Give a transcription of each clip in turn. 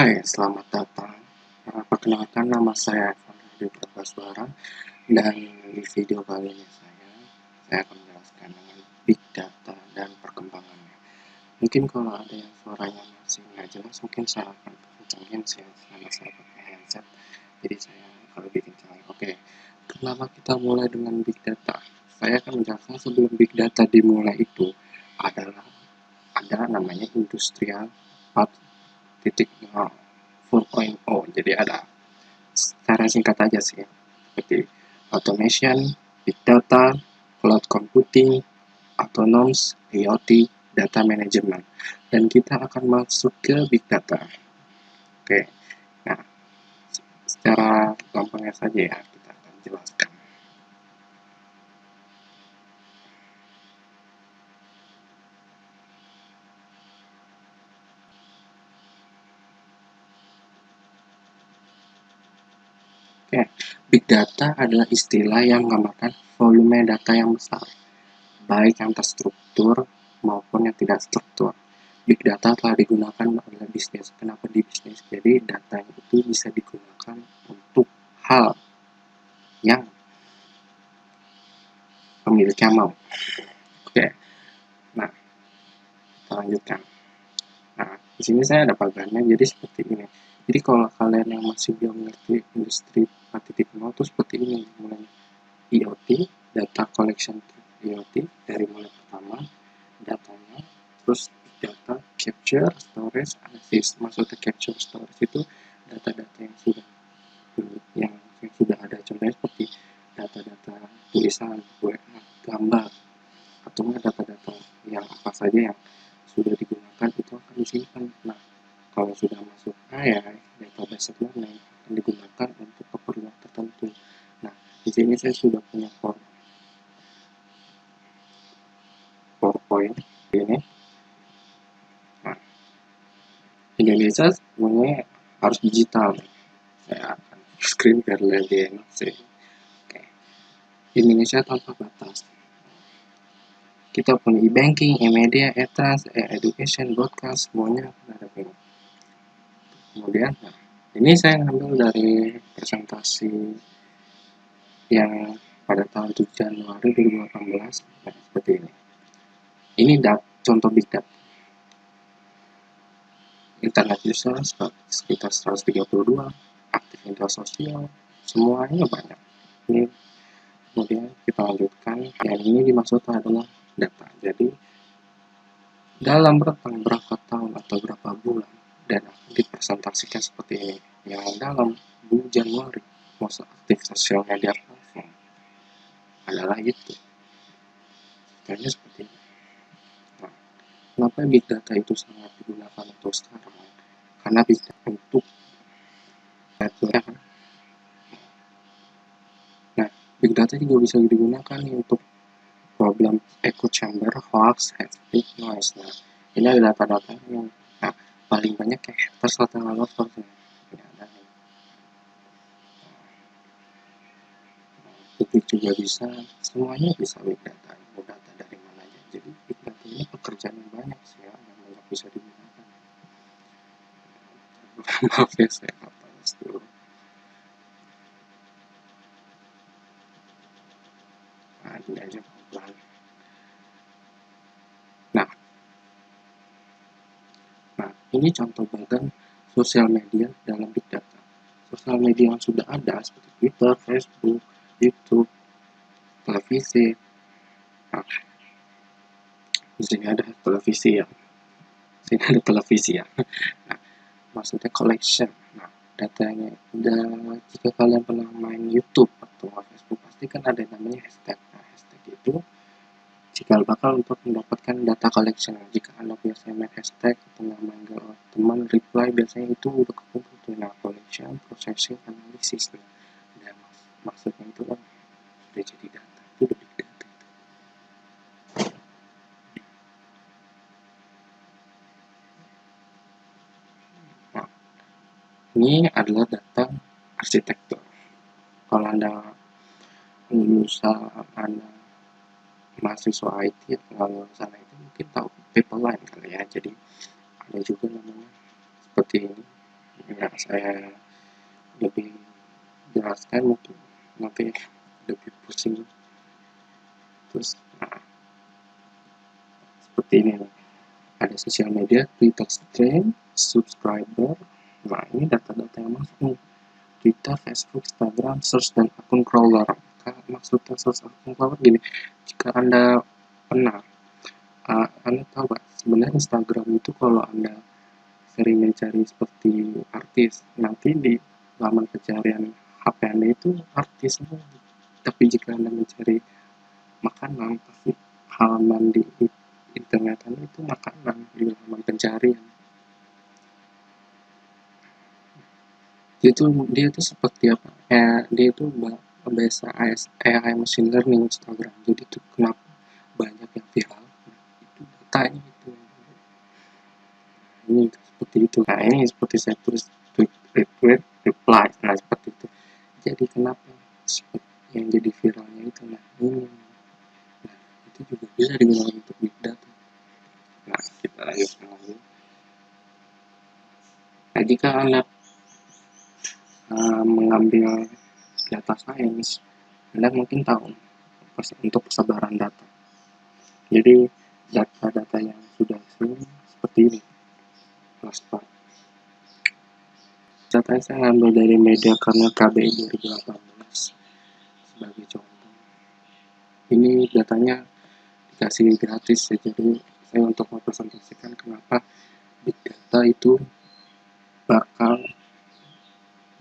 Hai, selamat datang. Perkenalkan, nama saya Evan Raditya Prataswara, dan di video kali ini saya akan menjelaskan dengan Big Data dan perkembangannya. Mungkin kalau ada yang suaranya masih nggak jelas, mungkin saya akan kencangin sih karena saya pakai headset. Jadi saya kalau bikin kencang. Oke, kenapa kita mulai dengan Big Data? Saya akan menjelaskan sebelum Big Data dimulai itu adalah ada namanya industrial 4.0. 4.0. Jadi ada secara singkat aja sih, seperti automation, big data, cloud computing, autonomous, IoT, data management. Dan kita akan masuk ke big data. Oke, nah secara gampangnya saja ya kita akan jelaskan. Oke, big data adalah istilah yang menggambarkan volume data yang besar, baik yang terstruktur maupun yang tidak struktur. Big data telah digunakan oleh bisnis. Kenapa di bisnis? Jadi data itu bisa digunakan untuk hal yang pemiliknya mau. Oke, nah kita lanjutkan. Nah, di sini saya ada pagarnya, jadi seperti ini. Jadi kalau kalian yang masih belum ngerti industri 4.0 itu seperti ini, mulai IoT, data collection IoT dari mulai pertama datanya, terus data capture, storage, analysis. Maksudnya capture, storage itu data-data yang sudah ada, contohnya seperti data-data tulisan, WA, gambar, atau data-data yang apa saja yang sudah digunakan itu akan disimpan. Nah, kalau sudah masuk AI, database learning akan digunakan untuk keperluan tertentu. Nah, di sini saya sudah punya PowerPoint ini. Nah, Indonesia semuanya harus digital. Saya akan screen biar lebih enak sih. Oke. Indonesia tanpa batas. Kita punya e-banking, e-media, e-trans, e-education, broadcast, semuanya ada ini. Kemudian, nah, ini saya ngambil dari presentasi yang pada tahun 7 Januari 2018, nah, seperti ini. Ini contoh big data. Internet user sekitar 132, aktif media sosial, semuanya banyak. Ini kemudian kita lanjutkan, yang ini dimaksudkan adalah data. Jadi dalam rentang berapa tahun atau berapa bulan dan akan dipresentasikan seperti ini. Yang dalam bulan Januari most aktif sosial media platform adalah itu. Kayaknya seperti ini. Nah, kenapa big data itu sangat digunakan untuk sekarang? Karena big data untuk nah, big data juga bisa digunakan untuk problem echo chamber, hoax, hate noise. Nah, ini ada data-data yang paling banyak kayak haters atau lovers. Publik juga bisa, semuanya bisa big data. Mau data dari mana aja. Jadi big data ini pekerjaan yang banyak sih ya, yang banyak bisa digunakan. Maaf ya, saya panas dulu. Nah, ini aja pelan. Nah, ini contoh bagan sosial media dalam big data. Sosial media yang sudah ada seperti Twitter, Facebook, YouTube, televisi. Nah, di sini ada televisi ya. Sini ada televisi ya. Nah, maksudnya collection. Nah, datanya jika kalian pernah main YouTube atau Facebook pasti kan ada yang namanya hashtag. Nah, hashtag itu cikal bakal untuk mendapatkan data collection. Jika anda biasanya main hashtag atau manggil teman reply, biasanya itu udah kekumpul tuh. Nah, collection, processing, analisis. Dan maksudnya itu kan sudah jadi data, itu udah big data. Nah, ini adalah data arsitektur. Kalau anda lulusan anda mahasiswa IT atau lulusan IT mungkin tahu pipeline kali ya. Jadi ada juga namanya seperti ini. Nggak saya lebih jelaskan, mungkin nanti lebih pusing. Terus seperti ini nih. Ada sosial media, Twitter stream, subscriber. Nah, ini data-data yang masuk nih. Twitter, Facebook, Instagram, search dan akun crawler. Maksudnya search akun crawler gini, jika Anda pernah, Anda tahu nggak, sebenarnya Instagram itu kalau Anda sering mencari seperti artis, nanti di laman pencarian HP Anda itu artis semua. Tapi jika Anda mencari makanan, pasti halaman di internet Anda itu makanan di halaman pencarian. Dia tuh seperti apa? Dia itu biasa AI machine learning Instagram. Jadi itu kenapa banyak yang viral? Nah, itu datanya itu. Ini seperti itu. Nah, ini seperti saya tulis tweet reply. Nah, seperti itu. Jadi kenapa yang jadi viralnya itu? Nah, ini. Nah, itu juga bisa digunakan untuk big data. Nah, kita lanjutkan lagi. Nah, jika Anda mengambil data science, Anda mungkin tahu untuk persebaran data. Jadi data-data yang sudah sering seperti ini. Cluster. Data saya ngambil dari media karena KBI 2018 sebagai contoh. Ini datanya dikasih gratis ya, jadi saya untuk mempresentasikan kenapa big data itu bakal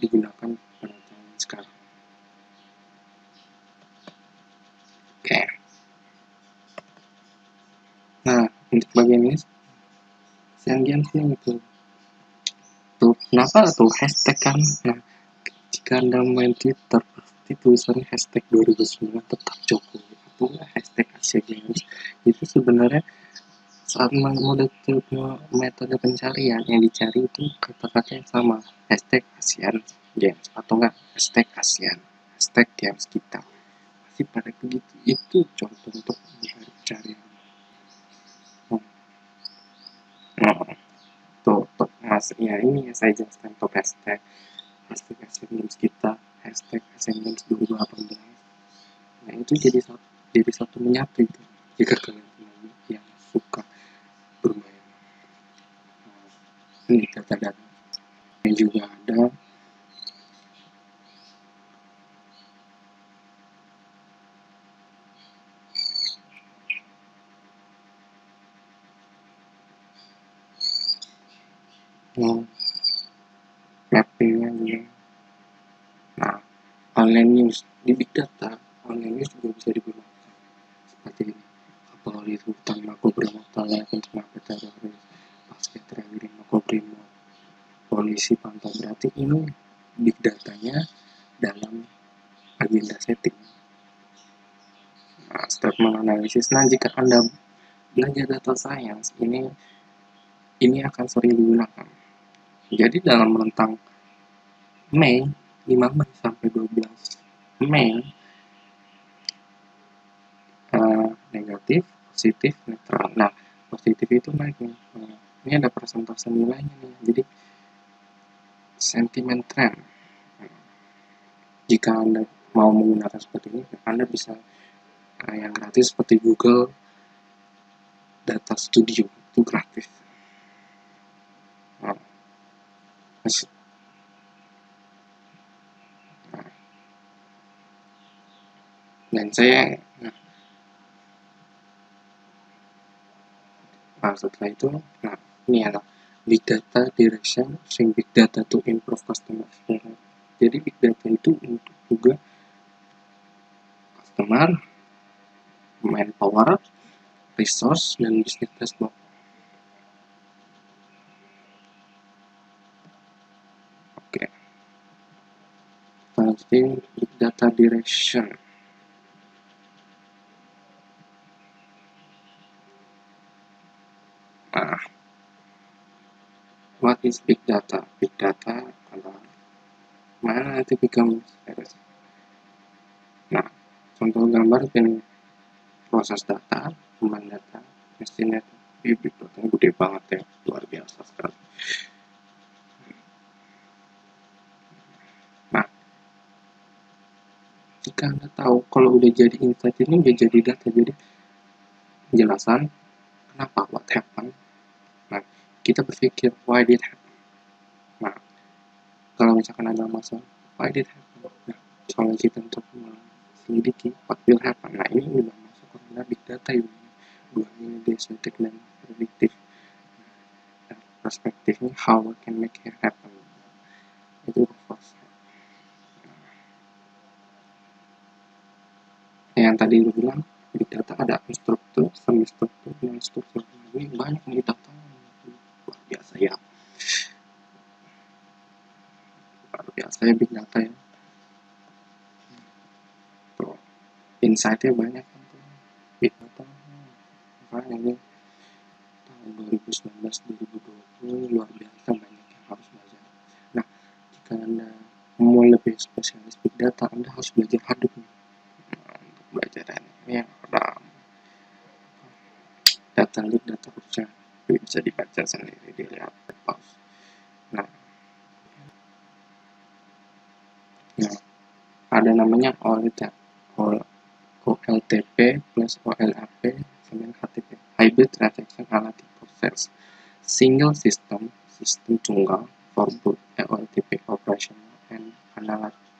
digunakan pada zaman sekarang. Oke. Nah, untuk bagian ini yang itu tuh kenapa tuh hashtag kan. Nah, jika Anda main Twitter pasti tulisannya hashtag 2009 tetap Jokowi atau hashtag Asia Games. Itu sebenarnya saat metode pencarian yang dicari itu kata-kata yang sama, hashtag ASEAN Games atau enggak hashtag ASEAN, hashtag Games kita masih pada begitu. Itu contoh untuk mencari pencarian. Tuh mas ya, ini yang saya jelaskan untuk hashtag ASEAN Games kita, hashtag ASEAN Games 2018. Nah, itu jadi satu menyatu itu jika kalian yang suka bermain. Ini data-data yang juga ada. Mappingnya juga. Nah, online news di big data, online news juga bisa digunakan seperti ini. Kapolri Hutan Makobrimob Talayakan Kenapa Teroris, Basket Trailing Makobrimob, polisi pantau. Berarti ini big datanya dalam agenda setting. Nah, statement analisis. Nah, jika Anda belajar data science, ini akan sering digunakan. Jadi dalam rentang Mei 5 Mei sampai 12 Mei, negatif, positif, netral. Nah, positif itu naik nih. Ini ada persentase nilainya nih. Jadi sentimen trend. Jika Anda mau menggunakan seperti ini, Anda bisa yang gratis seperti Google Data Studio, itu gratis. Nah, dan saya setelah itu, nah ini adalah big data direction, using big data to improve customer experience. Jadi big data itu untuk juga customer, manpower, resource, dan business dashboard. Oke, lanjutin big data direction. Nah, what is big data? Big data adalah mana nanti becomes. Nah, contoh gambar ini proses data, pemain data, mesin data. Big data gede banget ya, luar biasa sekali. jika Anda tahu kalau udah jadi insight ini udah jadi data, jadi penjelasan kenapa, what happened. Nah, kita berpikir why did happen. Nah, kalau misalkan ada masalah why did happen, nah soal kita untuk selidiki what will happen. Nah, ini udah masuk ke big data ini, dua ini dia static dan predictive. Nah, perspektifnya how we can make it happen, itu first. Yang tadi lu bilang big data ada struktur, semi struktur, dan struktur. Ini banyak yang kita tahu, luar biasa ya, luar biasa ya big data ya. Tuh, insight-nya banyak kan tuh big data. Makanya ini tahun 2019-2020 luar biasa banyak yang harus belajar. Nah, jika Anda mau lebih spesialis big data, Anda harus belajar Hadoop. Nah, untuk belajaran ini yang pertama, data link, data kursa bisa dibaca sendiri, dilihat pause. Nah, ada namanya OLTP plus OLAP sama HTP, Hybrid Transaction Analytic Process, single system tunggal for both OLTP operational and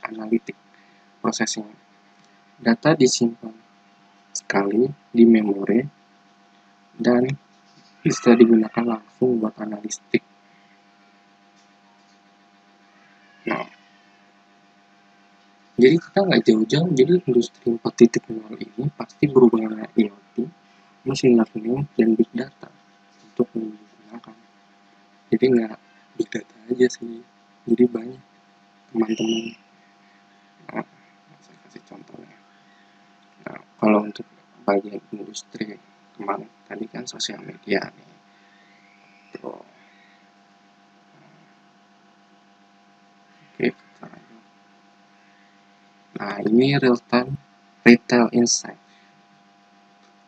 analytic processing. Data disimpan sekali di memori dan bisa digunakan langsung buat analistik. Nah, jadi kita nggak jauh-jauh, jadi industri 4.0 ini pasti berhubungan dengan IoT, machine learning, dan big data untuk digunakan. Jadi nggak big data aja sih, jadi banyak teman-teman. Nah, saya kasih contohnya. Nah, kalau untuk bagian industri kemarin tadi kan sosial media nih. Tuh. Oke, nah ini real time retail insight.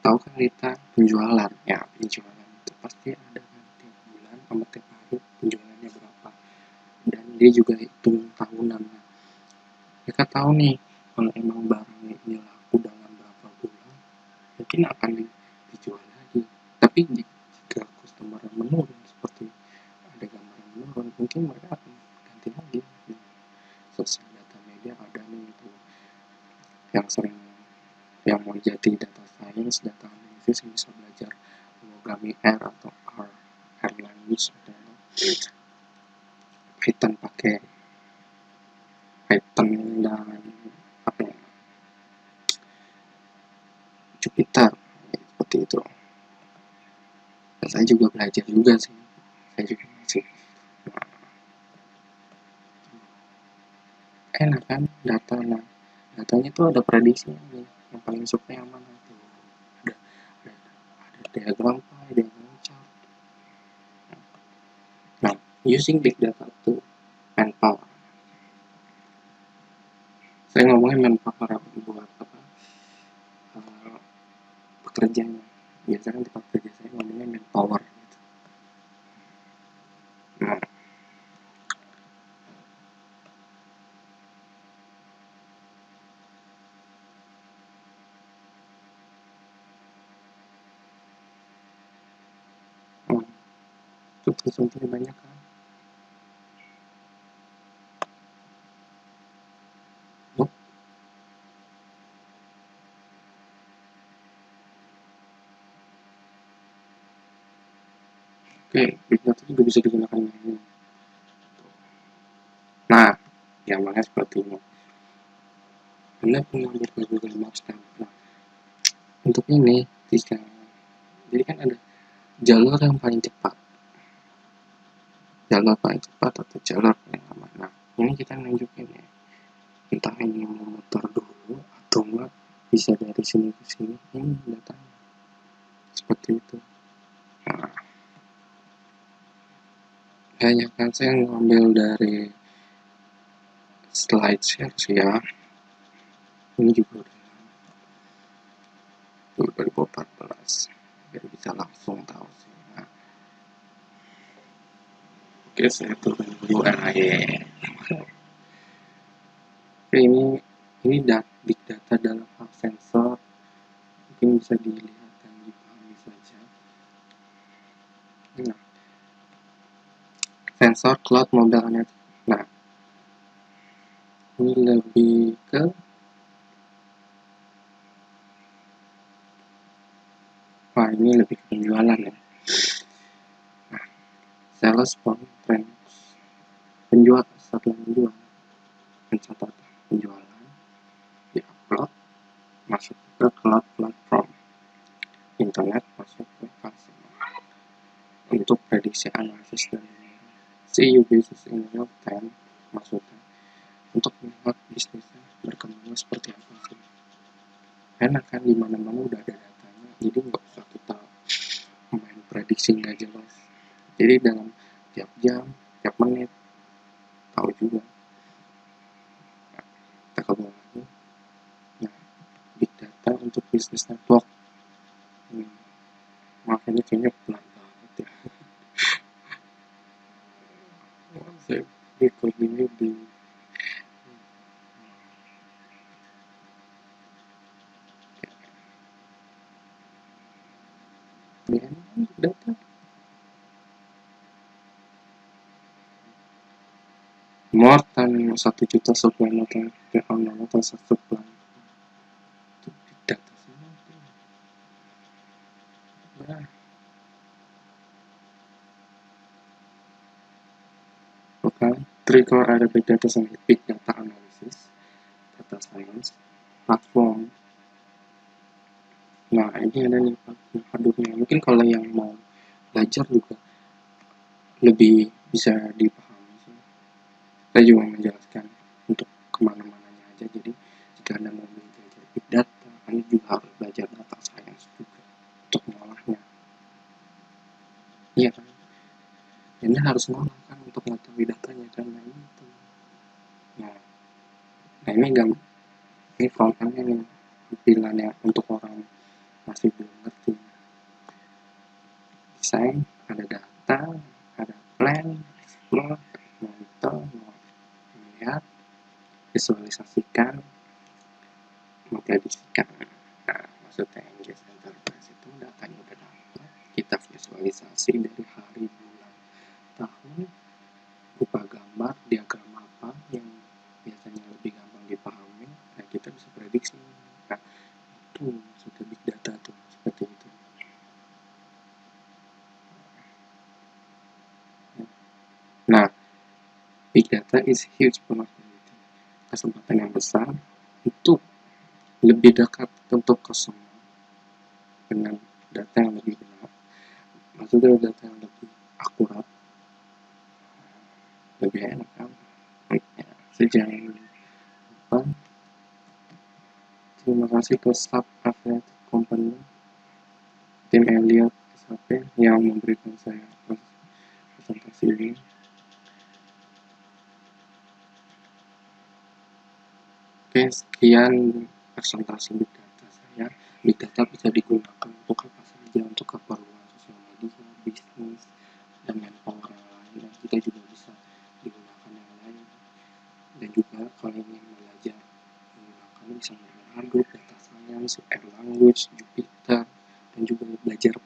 Tahu kan kita penjualan ya, penjualan itu pasti ada kan tiap bulan sama tiap hari penjualannya berapa, dan dia juga hitung tahunan. Mereka tahu nih kalau emang barangnya ini laku dalam berapa bulan mungkin akan dijual lagi, tapi jika customer menurun seperti ada gambaran menurun, mungkin mereka akan ganti lagi. Sosial data media ada nih itu yang sering, yang mau jadi data science, data analysis, yang bisa belajar programming R atau R language atau Python, pakai Python dan apa ya, Jupyter seperti itu. Dan saya juga belajar juga sih, saya juga masih enak kan data. Nah, datanya tuh ada prediksinya nih, yang paling suka yang mana tuh, ada diagram pie, diagram chart. Nah, using big data to manpower, saya ngomongin manpower buat apa, pekerjanya. Biasanya di tempat kerja saya ngomongnya manpower gitu. Nah, itu contohnya banyak kan. Oke, big data juga bisa digunakan ini. Nah, gambarnya seperti ini. Anda punya Google Maps kan. Nah, untuk ini jika jadi kan ada jalur yang paling cepat, atau jalur yang aman. Nah, ini kita nunjukin ya, entah ini mau muter dulu atau enggak bisa dari sini ke sini, ini datanya seperti itu. Nah, hanya kan saya ngambil dari slide share sih ya, ini juga udah 2014, biar bisa langsung tahu sih. Nah, oke, saya turun dulu NAY. Oke, ini big data dalam hal sensor mungkin bisa dilihat dan dipahami saja. Nah, sensor cloud mobile analytics. Nah, ini lebih ke ini lebih ke penjualan ya. Nah, sales point trends. Setelah menjual, mencatat penjualan, di-upload, masuk ke cloud platform, internet masuk ke customer. Untuk prediksi analisis dan see you business in real time, maksudnya untuk melihat bisnisnya berkembangnya seperti apa sih. Enak kan, dimana-mana udah ada datanya, jadi nggak usah kita main prediksi nggak jelas. Jadi dalam tiap jam, tiap menit, tahu juga. Kita ke bawah lagi. Nah, big data untuk bisnis network. Maaf ini kayaknya pelan banget ya. Saya record ini di data more than 1 juta supply atau supply itu big data semua. Nah, oke, 3 core ada big data sama big data analysis, data science, platform. Nah, ini ada nih hadurnya. Mungkin kalau yang mau belajar juga lebih bisa dipahami sih. Saya juga menjelaskan untuk kemana-mananya aja. Jadi jika Anda mau belajar big data, Anda juga harus belajar data science juga untuk mengolahnya. Iya kan? Anda harus ngolah kan untuk mengetahui datanya karena itu. Nah, ini front end nih tampilannya untuk orang masih belum ngerti. Desain, ada data, ada plan, explore, monitor, melihat, visualisasikan, memprediksikan. Nah, maksudnya engage enterprise itu datanya udah dapat, kita visualisasi dari hari, bulan, tahun, berupa gambar, diagram apa yang biasanya lebih gampang dipahami, nah kita bisa prediksi. Nah, itu maksudnya big data tuh, seperti itu. Nah, big data is huge opportunity. Kesempatan yang besar itu lebih dekat untuk ke semua dengan data yang lebih benar. Maksudnya data yang lebih akurat, lebih enak kan? Ya, sejauh apa? Terima kasih ke Sub Affiliate Company, tim Elliot SAP yang memberikan saya presentasi ini. Oke, sekian presentasi big data saya. Big data bisa digunakan untuk apa saja, untuk keperluan sosial media, bisnis, dan manpower yang lain. Dan kita juga bisa digunakan yang lain. Dan juga kalau ingin belajar menggunakan bisa menggunakan Hadoop, data science, R language, Jupyter, dan juga belajar